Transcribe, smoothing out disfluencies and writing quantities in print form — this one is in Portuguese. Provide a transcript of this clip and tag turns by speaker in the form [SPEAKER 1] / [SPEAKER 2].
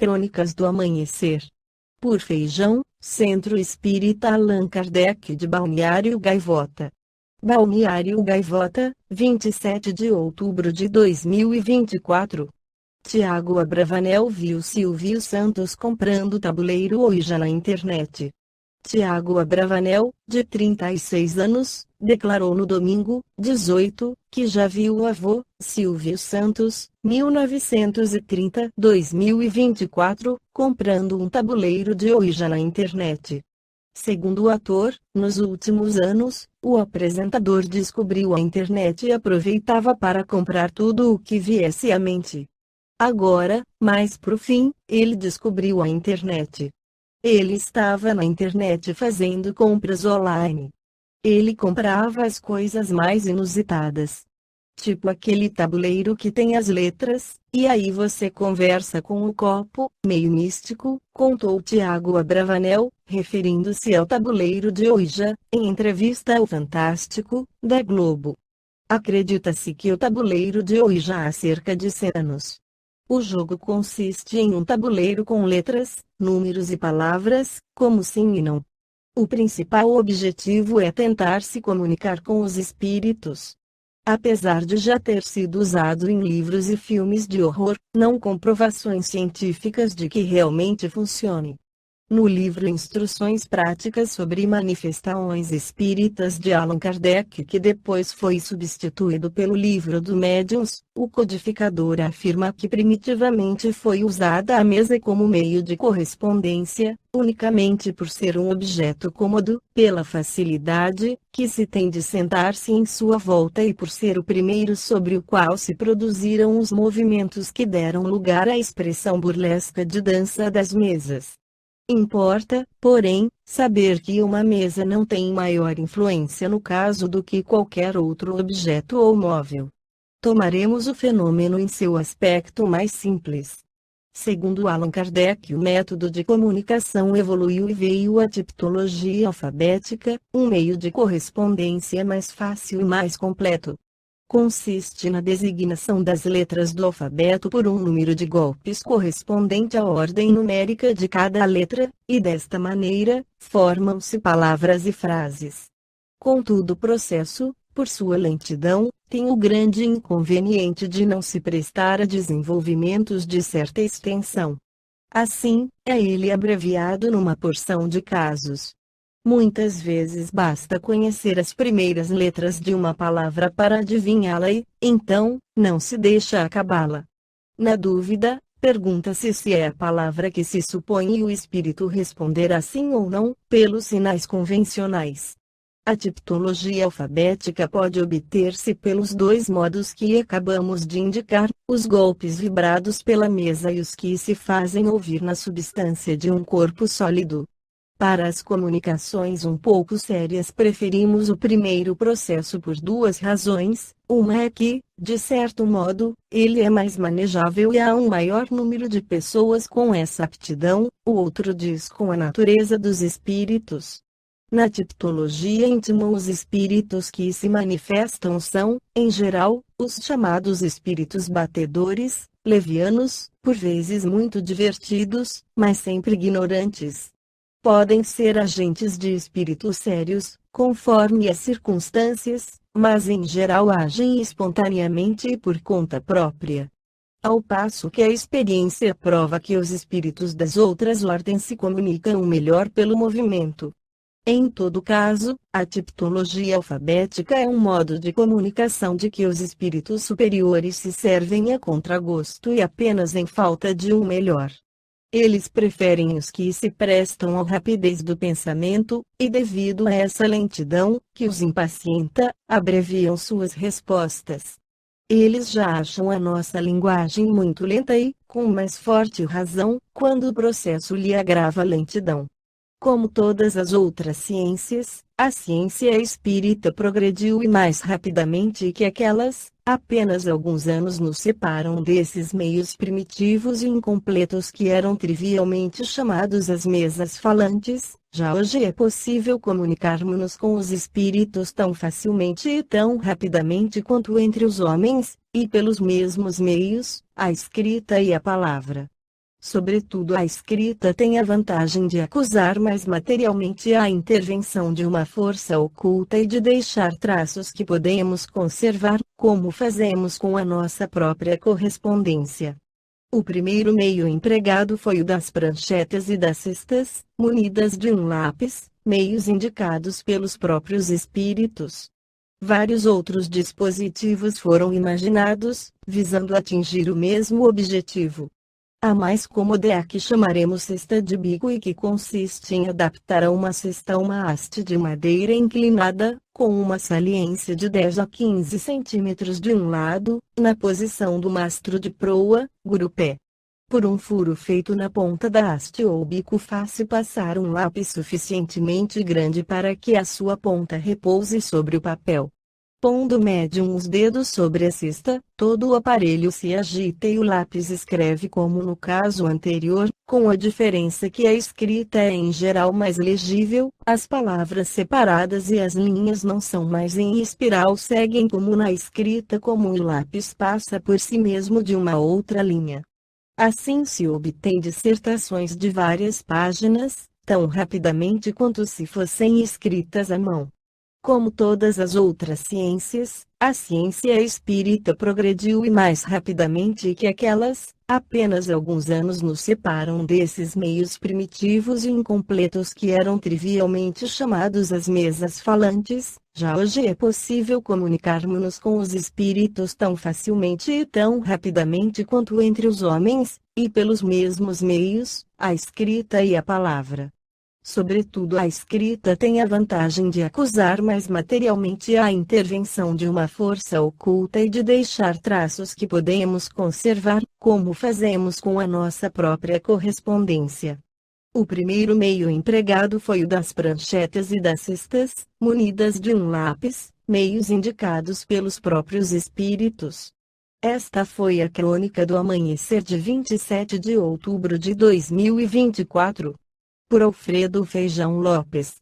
[SPEAKER 1] Crônicas do Amanhecer. Por Feijão, Centro Espírita Allan Kardec de Balneário Gaivota. Balneário Gaivota, 27 de outubro de 2024. Tiago Abravanel viu Silvio Santos comprando tabuleiro Ouija na internet. Tiago Abravanel, de 36 anos, declarou no domingo, 18, que já viu o avô, Silvio Santos, 1930-2024, comprando um tabuleiro de Ouija na internet. Segundo o ator, nos últimos anos, o apresentador descobriu a internet e aproveitava para comprar tudo o que viesse à mente. Agora, mais pro fim, ele descobriu a internet. Ele estava na internet fazendo compras online. Ele comprava as coisas mais inusitadas. Tipo aquele tabuleiro que tem as letras, e aí você conversa com o copo, meio místico, contou Tiago Abravanel, referindo-se ao tabuleiro de Ouija, em entrevista ao Fantástico, da Globo. Acredita-se que o tabuleiro de Ouija há cerca de 100 anos. O jogo consiste em um tabuleiro com letras, números e palavras, como sim e não. O principal objetivo é tentar se comunicar com os espíritos. Apesar de já ter sido usado em livros e filmes de horror, não comprovações científicas de que realmente funcione. No livro Instruções Práticas sobre Manifestações Espíritas de Allan Kardec, que depois foi substituído pelo Livro dos Médiuns, o codificador afirma que primitivamente foi usada a mesa como meio de correspondência, unicamente por ser um objeto cômodo, pela facilidade que se tem de sentar-se em sua volta e por ser o primeiro sobre o qual se produziram os movimentos que deram lugar à expressão burlesca de dança das mesas. Importa, porém, saber que uma mesa não tem maior influência no caso do que qualquer outro objeto ou móvel. Tomaremos o fenômeno em seu aspecto mais simples. Segundo Allan Kardec, o método de comunicação evoluiu e veio a tipologia alfabética, um meio de correspondência mais fácil e mais completo. Consiste na designação das letras do alfabeto por um número de golpes correspondente à ordem numérica de cada letra, e desta maneira, formam-se palavras e frases. Contudo, o processo, por sua lentidão, tem o grande inconveniente de não se prestar a desenvolvimentos de certa extensão. Assim, é ele abreviado numa porção de casos. Muitas vezes basta conhecer as primeiras letras de uma palavra para adivinhá-la e, então, não se deixa acabá-la. Na dúvida, pergunta-se se é a palavra que se supõe e o espírito responderá sim ou não, pelos sinais convencionais. A tipologia alfabética pode obter-se pelos dois modos que acabamos de indicar, os golpes vibrados pela mesa e os que se fazem ouvir na substância de um corpo sólido. Para as comunicações um pouco sérias preferimos o primeiro processo por duas razões: uma é que, de certo modo, ele é mais manejável e há um maior número de pessoas com essa aptidão, o outro diz com a natureza dos espíritos. Na tipologia íntima os espíritos que se manifestam são, em geral, os chamados espíritos batedores, levianos, por vezes muito divertidos, mas sempre ignorantes. Podem ser agentes de espíritos sérios, conforme as circunstâncias, mas em geral agem espontaneamente e por conta própria. Ao passo que a experiência prova que os espíritos das outras ordens se comunicam melhor pelo movimento. Em todo caso, a tipologia alfabética é um modo de comunicação de que os espíritos superiores se servem a contragosto e apenas em falta de um melhor. Eles preferem os que se prestam à rapidez do pensamento, e devido a essa lentidão, que os impacienta, abreviam suas respostas. Eles já acham a nossa linguagem muito lenta e, com mais forte razão, quando o processo lhe agrava a lentidão. Como todas as outras ciências, a ciência espírita progrediu e mais rapidamente que aquelas. Apenas alguns anos nos separam desses meios primitivos e incompletos que eram trivialmente chamados as mesas falantes. Já hoje é possível comunicarmos-nos com os espíritos tão facilmente e tão rapidamente quanto entre os homens, e pelos mesmos meios, a escrita e a palavra. Sobretudo a escrita tem a vantagem de acusar mais materialmente a intervenção de uma força oculta e de deixar traços que podemos conservar, como fazemos com a nossa própria correspondência. O primeiro meio empregado foi o das pranchetas e das cestas, munidas de um lápis, meios indicados pelos próprios espíritos. Vários outros dispositivos foram imaginados, visando atingir o mesmo objetivo. A mais cômoda é a que chamaremos cesta de bico e que consiste em adaptar a uma cesta uma haste de madeira inclinada, com uma saliência de 10 a 15 centímetros de um lado, na posição do mastro de proa, gurupé. Por um furo feito na ponta da haste ou bico faça passar um lápis suficientemente grande para que a sua ponta repouse sobre o papel. Pondo o médium os dedos sobre a cesta, todo o aparelho se agita e o lápis escreve como no caso anterior, com a diferença que a escrita é em geral mais legível, as palavras separadas e as linhas não são mais em espiral, seguem como na escrita comum e o lápis passa por si mesmo de uma outra linha. Assim se obtém dissertações de várias páginas, tão rapidamente quanto se fossem escritas à mão. Como todas as outras ciências, a ciência espírita progrediu e mais rapidamente que aquelas. Apenas alguns anos nos separam desses meios primitivos e incompletos que eram trivialmente chamados as mesas falantes. Já hoje é possível comunicarmos-nos com os espíritos tão facilmente e tão rapidamente quanto entre os homens, e pelos mesmos meios, a escrita e a palavra. Sobretudo a escrita tem a vantagem de acusar mais materialmente a intervenção de uma força oculta e de deixar traços que podemos conservar, como fazemos com a nossa própria correspondência. O primeiro meio empregado foi o das pranchetas e das cestas, munidas de um lápis, meios indicados pelos próprios espíritos. Esta foi a crônica do amanhecer de 27 de outubro de 2024. Por Alfredo Feijão Lopes.